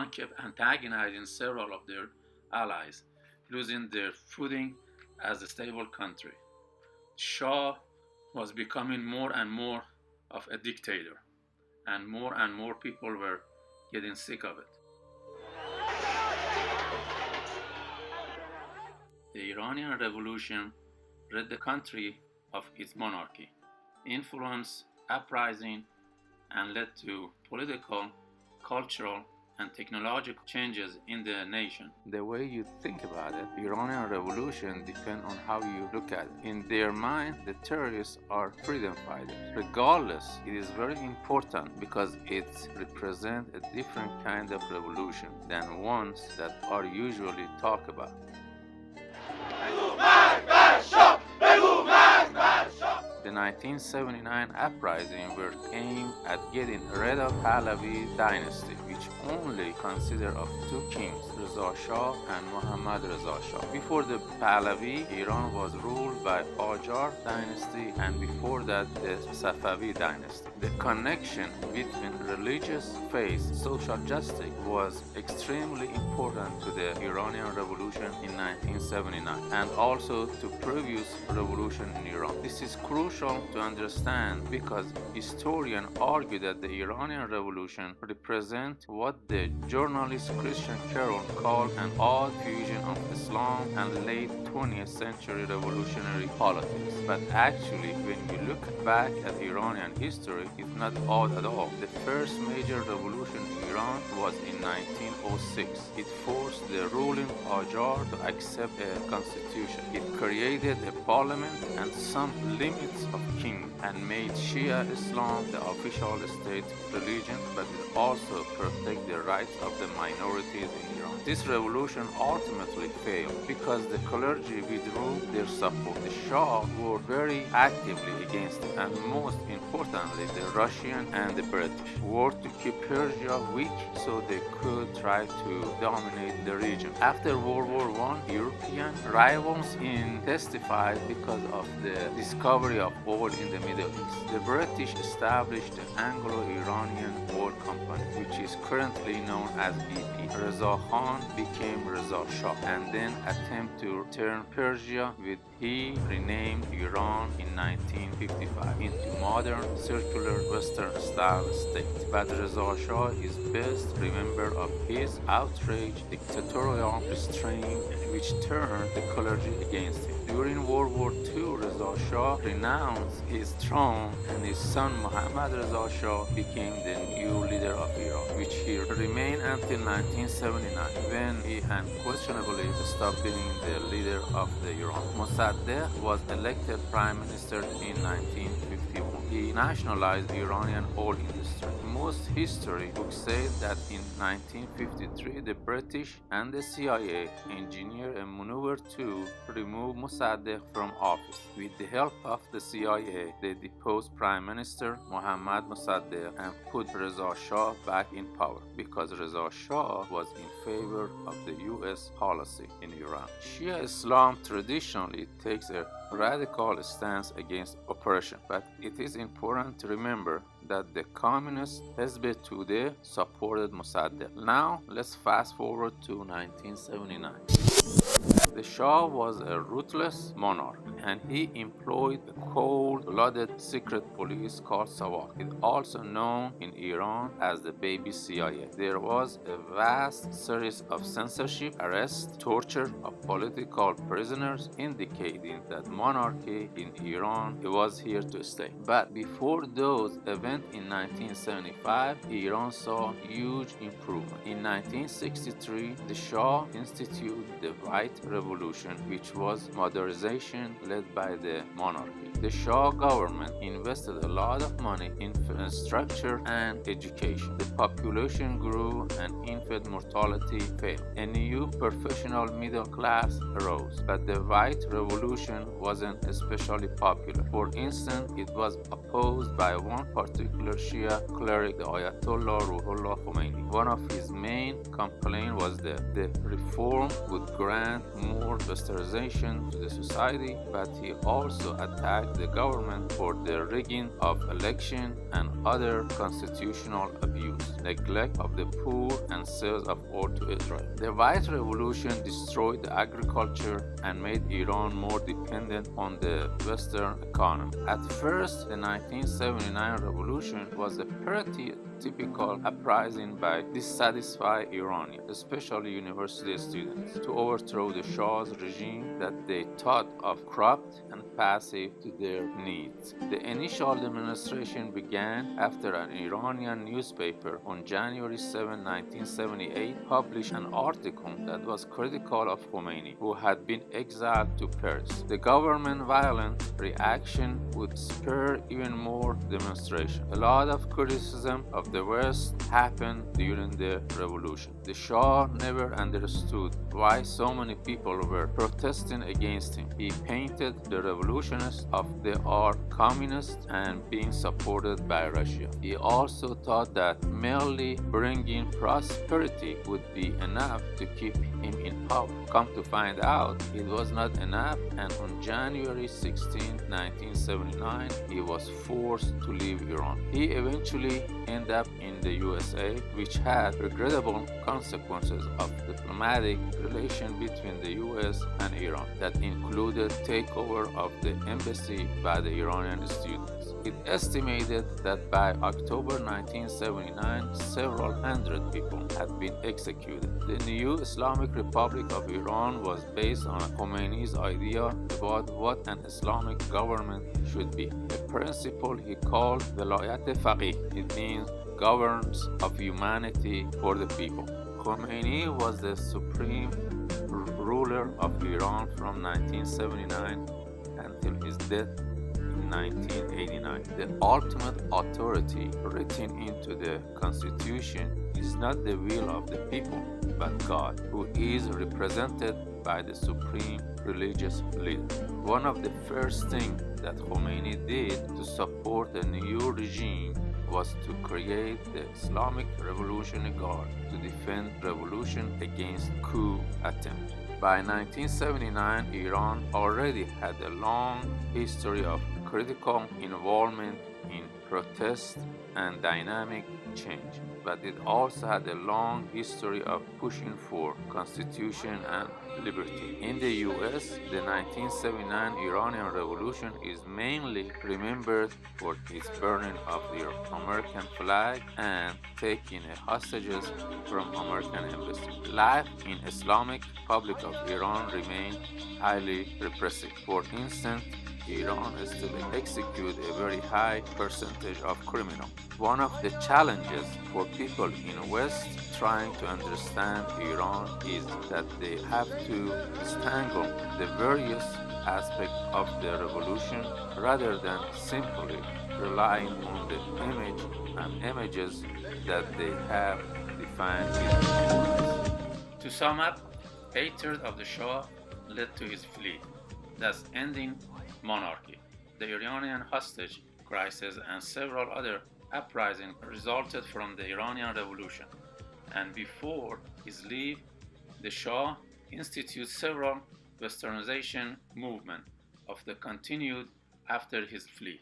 Iran kept antagonizing several of their allies, losing their footing as a stable country. Shah was becoming more and more of a dictator, and more people were getting sick of it. The Iranian Revolution rid the country of its monarchy, influenced uprising, and led to political, cultural, and technological changes in the nation. The way you think about it, the Iranian Revolution depends on how you look at it. In their mind, the terrorists are freedom fighters. Regardless, it is very important because it represents a different kind of revolution than ones that are usually talked about. The 1979 uprising were aimed at getting rid of Pahlavi dynasty, which only consisted of two kings, Reza Shah and Mohammad Reza Shah. Before the Pahlavi, Iran was ruled by Qajar dynasty, and before that the Safavi dynasty. The connection between religious faith, social justice was extremely important to the Iranian Revolution in 1979 and also to previous revolution in Iran. This is crucial to understand because historians argue that the Iranian Revolution represents what the journalist Christian Carroll called an odd fusion of Islam and late 20th century revolutionary politics. But actually, when you look back at Iranian history, it's not odd at all. The first major revolution in Iran was in 1906. It forced the ruling Qajar to accept a constitution. It created a parliament and some limits of king and made Shia Islam the official state religion, but it also protected the rights of the minorities in Iran. This revolution ultimately failed because the clergy withdrew their support. The Shah were very actively against it, and most importantly, the Russian and the British worked to keep Persia weak so they could try to dominate the region. After World War I, European rivals intensified because of the discovery of oil in the Middle East. The British established the Anglo-Iranian Oil Company, which is currently known as BP. Reza Khan became Reza Shah and then attempted to turn Persia with he renamed Iran in 1955 into modern circular Western style state. But Reza Shah is best remembered of his outrage, dictatorial restraint, which turned the clergy against him. During World War II, Reza Shah renounced his throne and his son Mohammad Reza Shah became the new leader of Iran, which he remained until 1979 when he unquestionably stopped being the leader of the Iran. Mossadegh was elected prime minister in 1951. He nationalized the Iranian oil industry. Most history books say that in 1953 the British and the CIA engineered a maneuver to remove Mossadegh from office. With the help of the CIA, they deposed Prime Minister Mohammad Mossadegh and put Reza Shah back in power because Reza Shah was in favor of the US policy in Iran. Shia Islam traditionally takes a radical stance against oppression, but it is important to remember that the communist Hezb Tudeh supported Mossadegh. Now, let's fast forward to 1979. The Shah was a ruthless monarch, and he employed a cold-blooded secret police called Sawak. It's also known in Iran as the baby CIA. There was a vast series of censorship, arrests, torture of political prisoners, indicating that monarchy in Iran was here to stay. But before those events in 1975, Iran saw huge improvement. In 1963, the Shah instituted the White Revolution, which was modernization led by the monarchy. The Shah government invested a lot of money in infrastructure and education. The population grew and infant mortality fell. A new professional middle class arose, but the White Revolution wasn't especially popular. For instance, it was opposed by one particular Shia cleric, the Ayatollah Ruhollah Khomeini. One of his main complaints was that the reform would grant more westernization to the society, but he also attacked the government for the rigging of election and other constitutional abuse, neglect of the poor, and sales of oil to Israel. The White Revolution destroyed the agriculture and made Iran more dependent on the Western economy. At first, the 1979 revolution was a pretty typical uprising by dissatisfied Iranians, especially university students, to overthrow the Shah's regime that they thought of corrupt and passive to their needs. The initial demonstration began after an Iranian newspaper on January 7, 1978 published an article that was critical of Khomeini, who had been exiled to Paris. The government violent reaction would spur even more demonstration. A lot of criticism of the West happened during the revolution. The Shah never understood why so many people were protesting against him. He painted the revolutionists of they are communists and being supported by Russia. He also thought that merely bringing prosperity would be enough to keep him in power. Come to find out, it was not enough, and on January 16, 1979, he was forced to leave Iran. He eventually ended up in the USA, which had regrettable consequences of diplomatic relations between the US and Iran that included takeover of the embassy by the Iranian students. It estimated that by October 1979, several hundred people had been executed. The new Islamic Republic of Iran was based on Khomeini's idea about what an Islamic government should be, a principle he called Velayat Faqih. It means governance of humanity for the people. Khomeini was the supreme ruler of Iran from 1979 until his death in 1989. The ultimate authority written into the Constitution is not the will of the people, but God, who is represented by the supreme religious leader. One of the first things that Khomeini did to support the new regime was to create the Islamic Revolutionary Guard to defend revolution against coup attempt. By 1979, Iran already had a long history of critical involvement in protest and dynamic change, but it also had a long history of pushing for constitution and liberty. In the US, the 1979 Iranian Revolution is mainly remembered for its burning of the American flag and taking hostages from American embassy. Life in Islamic Republic of Iran remained highly repressive. For instance, Iran still executes a very high percentage of criminals. One of the challenges for people in West trying to understand Iran is that they have to distinguish the various aspects of the revolution rather than simply relying on the image and images that they have defined it. To sum up, hatred of the Shah led to his flee, thus ending monarchy. The Iranian hostage crisis and several other uprisings resulted from the Iranian Revolution, and before his leave, the Shah instituted several westernization movements of the continued after his flee.